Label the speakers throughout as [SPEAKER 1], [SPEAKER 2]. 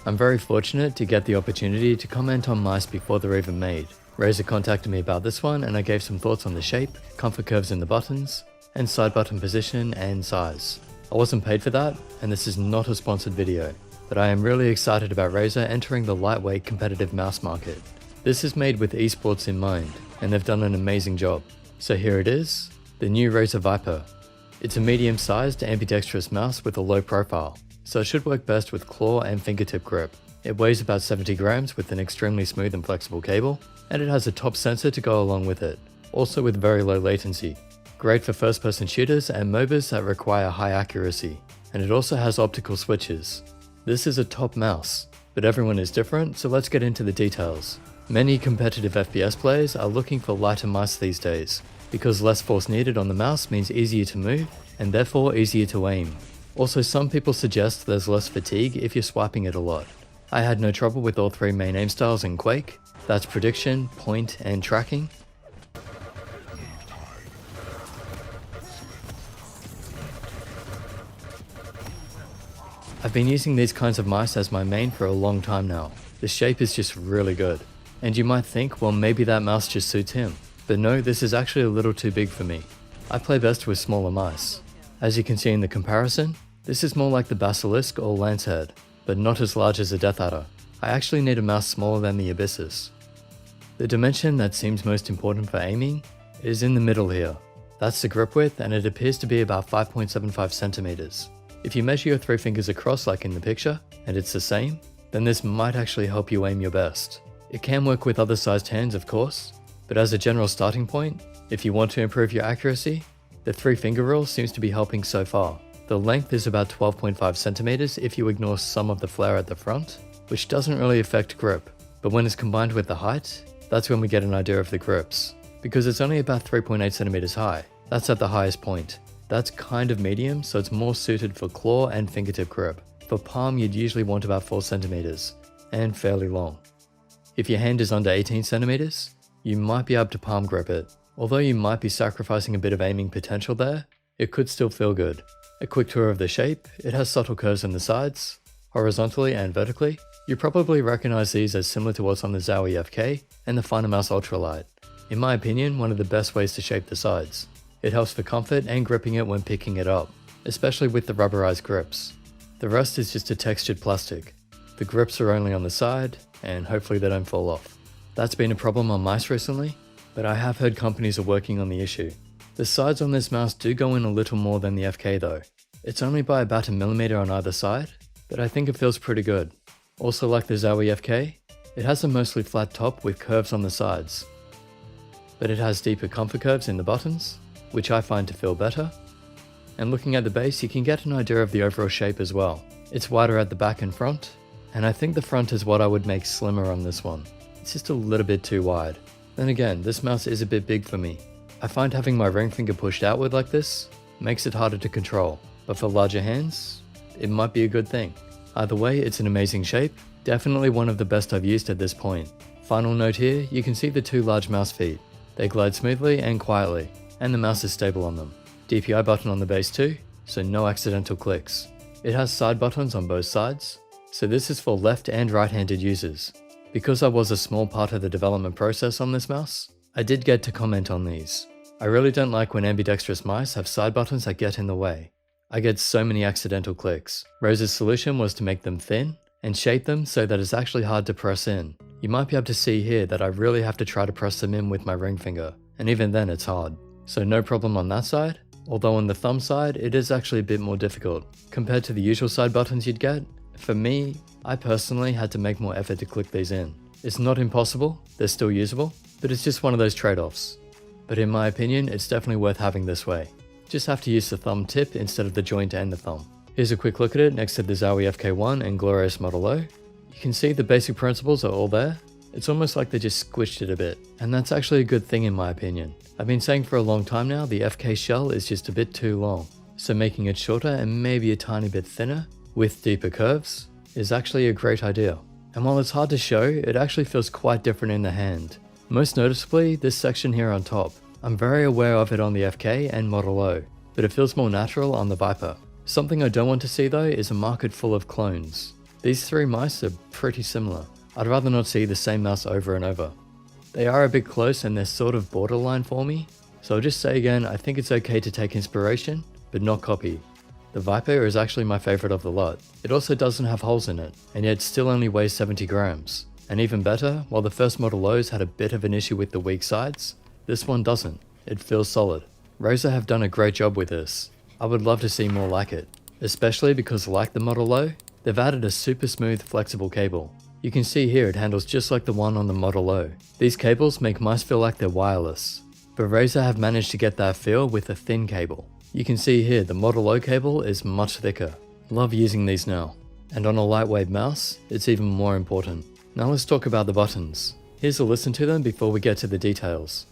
[SPEAKER 1] I'm very fortunate to get the opportunity to comment on mice before they're even made. Razer contacted me about this one and I gave some thoughts on the shape, comfort curves in the buttons, and side button position and size. I wasn't paid for that, and this is not a sponsored video, but I am really excited about Razer entering the lightweight competitive mouse market. This is made with esports in mind, and they've done an amazing job. So here it is, the new Razer Viper. It's a medium-sized ambidextrous mouse with a low profile, so it should work best with claw and fingertip grip. It weighs about 70 grams with an extremely smooth and flexible cable, and it has a top sensor to go along with it, also with very low latency. Great for first-person shooters and MOBAs that require high accuracy, and it also has optical switches. This is a top mouse, but everyone is different, so let's get into the details. Many competitive FPS players are looking for lighter mice these days, because less force needed on the mouse means easier to move, and therefore easier to aim. Also, some people suggest there's less fatigue if you're swiping it a lot. I had no trouble with all three main aim styles in Quake, that's prediction, point, and tracking. I've been using these kinds of mice as my main for a long time now. The shape is just really good. And you might think, well, maybe that mouse just suits him. But no, this is actually a little too big for me. I play best with smaller mice. As you can see in the comparison, this is more like the Basilisk or Lancehead, but not as large as a Death Adder. I actually need a mouse smaller than the Abyssus. The dimension that seems most important for aiming is in the middle here. That's the grip width, and it appears to be about 5.75 centimeters. If you measure your three fingers across like in the picture, and it's the same, then this might actually help you aim your best. It can work with other sized hands, of course, but as a general starting point, if you want to improve your accuracy, the 3-finger rule seems to be helping so far. The length is about 12.5 centimeters if you ignore some of the flare at the front, which doesn't really affect grip, but when it's combined with the height, that's when we get an idea of the grips. Because it's only about 3.8 centimeters high, that's at the highest point. That's kind of medium, so it's more suited for claw and fingertip grip. For palm, you'd usually want about 4 centimeters, and fairly long. If your hand is under 18 centimeters, you might be able to palm grip it. Although you might be sacrificing a bit of aiming potential there, it could still feel good. A quick tour of the shape, it has subtle curves on the sides, horizontally and vertically. You probably recognize these as similar to what's on the Zowie FK and the Finimouse Ultralight. In my opinion, one of the best ways to shape the sides. It helps for comfort and gripping it when picking it up, especially with the rubberized grips. The rest is just a textured plastic. The grips are only on the side, and hopefully they don't fall off. That's been a problem on mice recently, but I have heard companies are working on the issue. The sides on this mouse do go in a little more than the FK though. It's only by about 1 millimeter on either side, but I think it feels pretty good. Also, like the Zowie FK, it has a mostly flat top with curves on the sides. But it has deeper comfort curves in the buttons, which I find to feel better. And looking at the base, you can get an idea of the overall shape as well. It's wider at the back and front, and I think the front is what I would make slimmer on this one. It's just a little bit too wide. Then again, this mouse is a bit big for me. I find having my ring finger pushed outward like this makes it harder to control, but for larger hands, it might be a good thing. Either way, it's an amazing shape, definitely one of the best I've used at this point. Final note here, you can see the 2 large mouse feet. They glide smoothly and quietly, and the mouse is stable on them. DPI button on the base too, so no accidental clicks. It has side buttons on both sides, so this is for left and right-handed users. Because I was a small part of the development process on this mouse, I did get to comment on these. I really don't like when ambidextrous mice have side buttons that get in the way. I get so many accidental clicks. Razer's solution was to make them thin and shape them so that it's actually hard to press in. You might be able to see here that I really have to try to press them in with my ring finger, and even then it's hard. So no problem on that side, although on the thumb side it is actually a bit more difficult. Compared to the usual side buttons you'd get, for me, I personally had to make more effort to click these in. It's not impossible, they're still usable, but it's just one of those trade-offs. But in my opinion, it's definitely worth having this way. Just have to use the thumb tip instead of the joint and the thumb. Here's a quick look at it next to the Zowie FK1 and Glorious Model O. You can see the basic principles are all there. It's almost like they just squished it a bit, and that's actually a good thing in my opinion. I've been saying for a long time now the FK shell is just a bit too long, so making it shorter and maybe a tiny bit thinner, with deeper curves, is actually a great idea. And while it's hard to show, it actually feels quite different in the hand. Most noticeably, this section here on top. I'm very aware of it on the FK and Model O, but it feels more natural on the Viper. Something I don't want to see though is a market full of clones. These three mice are pretty similar. I'd rather not see the same mouse over and over. They are a bit close and they're sort of borderline for me, so I'll just say again, I think it's okay to take inspiration, but not copy. The Viper is actually my favorite of the lot. It also doesn't have holes in it, and yet still only weighs 70 grams. And even better, while the first Model Lows had a bit of an issue with the weak sides, this one doesn't. It feels solid. Rjn have done a great job with this. I would love to see more like it, especially because like the Model Low, they've added a super smooth flexible cable. You can see here it handles just like the one on the Model Low. These cables make mice feel like they're wireless, but Rjn have managed to get that feel with a thin cable. You can see here the Model Low cable is much thicker. Love using these now. And on a lightweight mouse, it's even more important. Now let's talk about the buttons. Here's a listen to them before we get to the details.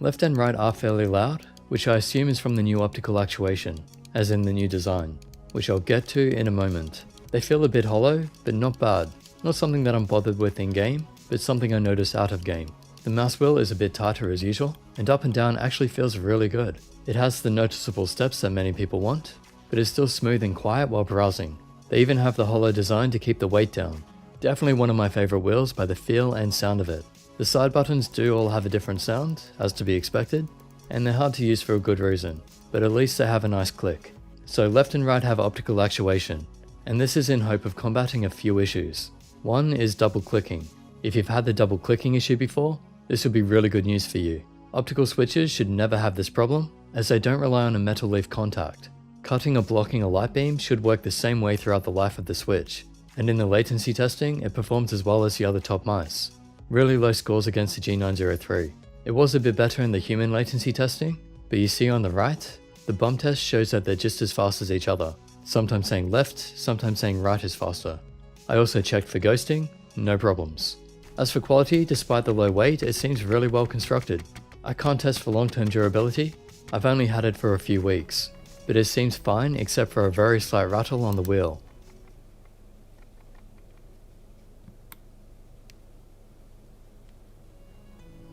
[SPEAKER 1] Left and right are fairly loud, which I assume is from the new optical actuation, as in the new design, which I'll get to in a moment. They feel a bit hollow, but not bad. Not something that I'm bothered with in game, but something I notice out of game. The mouse wheel is a bit tighter as usual, and up and down actually feels really good. It has the noticeable steps that many people want, but it's still smooth and quiet while browsing. They even have the hollow design to keep the weight down. Definitely one of my favorite wheels by the feel and sound of it. The side buttons do all have a different sound, as to be expected, and they're hard to use for a good reason, but at least they have a nice click. So left and right have optical actuation, and this is in hope of combating a few issues. One is double clicking. If you've had the double clicking issue before, this will be really good news for you. Optical switches should never have this problem, as they don't rely on a metal leaf contact. Cutting or blocking a light beam should work the same way throughout the life of the switch, and in the latency testing, it performs as well as the other top mice. Really low scores against the G903. It was a bit better in the human latency testing, but you see on the right, the bump test shows that they're just as fast as each other, sometimes saying left, sometimes saying right is faster. I also checked for ghosting, no problems. As for quality, despite the low weight, it seems really well constructed. I can't test for long-term durability, I've only had it for a few weeks, but it seems fine except for a very slight rattle on the wheel.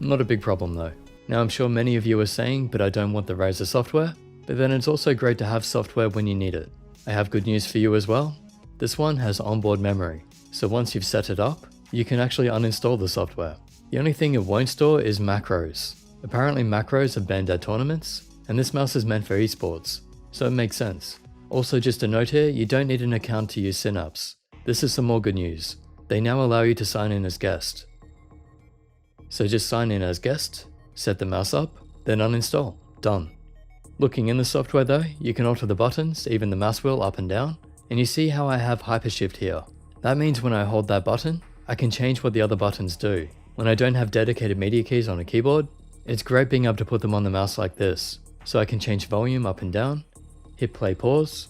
[SPEAKER 1] Not a big problem though. Now I'm sure many of you are saying, but I don't want the Rjn software, but then it's also great to have software when you need it. I have good news for you as well. This one has onboard memory, so once you've set it up, you can actually uninstall the software. The only thing it won't store is macros. Apparently macros are banned at tournaments, and this mouse is meant for esports, so it makes sense. Also just a note here, you don't need an account to use Synapse. This is some more good news. They now allow you to sign in as guest. So just sign in as guest, set the mouse up, then uninstall. Done. Looking in the software though, you can alter the buttons, even the mouse wheel up and down, and you see how I have hypershift here. That means when I hold that button, I can change what the other buttons do. When I don't have dedicated media keys on a keyboard, it's great being able to put them on the mouse like this, so I can change volume up and down, hit play pause,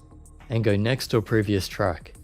[SPEAKER 1] and go next or previous track.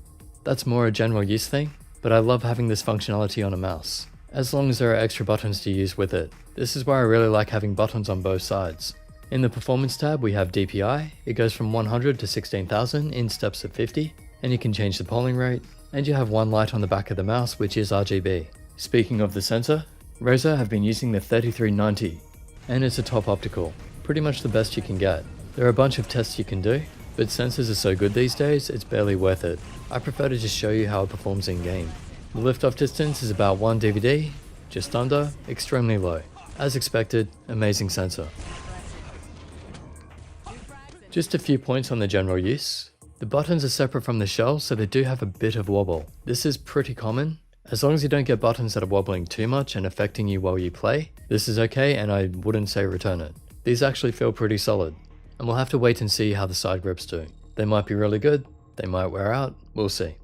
[SPEAKER 1] That's more a general use thing, but I love having this functionality on a mouse, as long as there are extra buttons to use with it. This is why I really like having buttons on both sides. In the performance tab we have DPI, it goes from 100 to 16,000 in steps of 50, and you can change the polling rate, and you have one light on the back of the mouse which is RGB. Speaking of the sensor, Rjn have been using the 3390, and it's a top optical, pretty much the best you can get. There are a bunch of tests you can do, but sensors are so good these days it's barely worth it. I prefer to just show you how it performs in game. The liftoff distance is about 1 DVD, just under, extremely low. As expected, amazing sensor. Just a few points on the general use. The buttons are separate from the shell, so they do have a bit of wobble. This is pretty common. As long as you don't get buttons that are wobbling too much and affecting you while you play, this is okay and I wouldn't say return it. These actually feel pretty solid, and we'll have to wait and see how the side grips do. They might be really good, they might wear out, we'll see.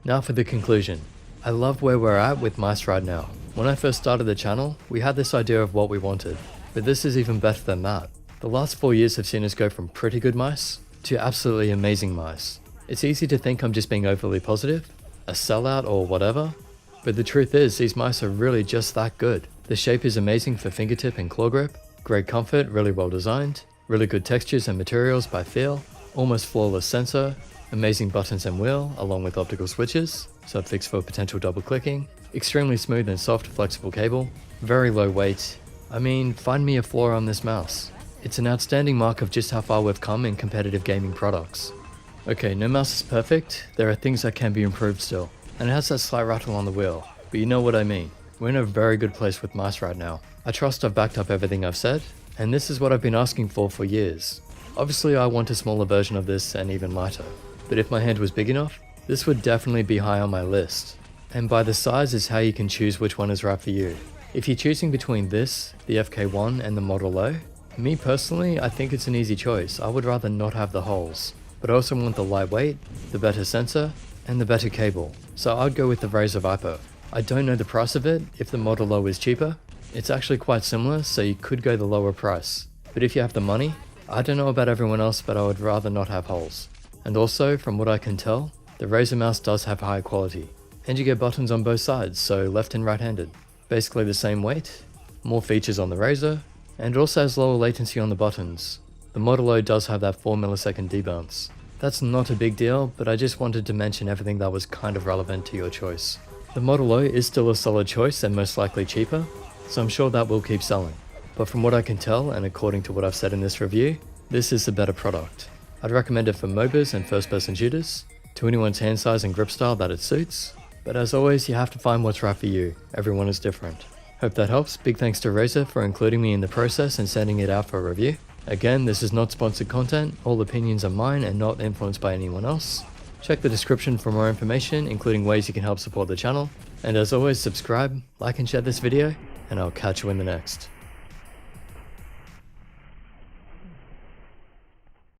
[SPEAKER 1] Now for the conclusion. I love where we're at with mice right now. When I first started the channel, we had this idea of what we wanted, but this is even better than that. The last 4 years have seen us go from pretty good mice to absolutely amazing mice. It's easy to think I'm just being overly positive, a sellout or whatever, but the truth is these mice are really just that good. The shape is amazing for fingertip and claw grip, great comfort, really well designed, Really good textures and materials by feel, almost flawless sensor, amazing buttons and wheel along with optical switches, so it fixed for potential double clicking, extremely smooth and soft flexible cable, very low weight. I mean, find me a flaw on this mouse. It's an outstanding mark of just how far we've come in competitive gaming products. Okay, no mouse is perfect, there are things that can be improved still, and it has that slight rattle on the wheel, but you know what I mean. We're in a very good place with mice right now. I trust I've backed up everything I've said, and this is what I've been asking for years. Obviously I want a smaller version of this and even lighter, but if my hand was big enough, this would definitely be high on my list. And by the size is how you can choose which one is right for you. If you're choosing between this, the FK1 and the Model O, me personally, I think it's an easy choice. I would rather not have the holes, but I also want the lightweight, the better sensor, and the better cable, so I'd go with the Razer Viper. I don't know the price of it, if the Model O is cheaper. It's actually quite similar, so you could go the lower price. But if you have the money, I don't know about everyone else, but I would rather not have holes. And also, from what I can tell, the Razer mouse does have high quality. And you get buttons on both sides, so left and right-handed. Basically the same weight, more features on the Razer, and it also has lower latency on the buttons. The Model O does have that 4 millisecond debounce. That's not a big deal, but I just wanted to mention everything that was kind of relevant to your choice. The Model O is still a solid choice and most likely cheaper, so I'm sure that will keep selling. But from what I can tell, and according to what I've said in this review, this is the better product. I'd recommend it for MOBAs and first-person shooters, to anyone's hand size and grip style that it suits, but as always, you have to find what's right for you. Everyone is different. Hope that helps. Big thanks to Razer for including me in the process and sending it out for a review. Again, this is not sponsored content, all opinions are mine and not influenced by anyone else. Check the description for more information, including ways you can help support the channel. And as always, subscribe, like and share this video, and I'll catch you in the next.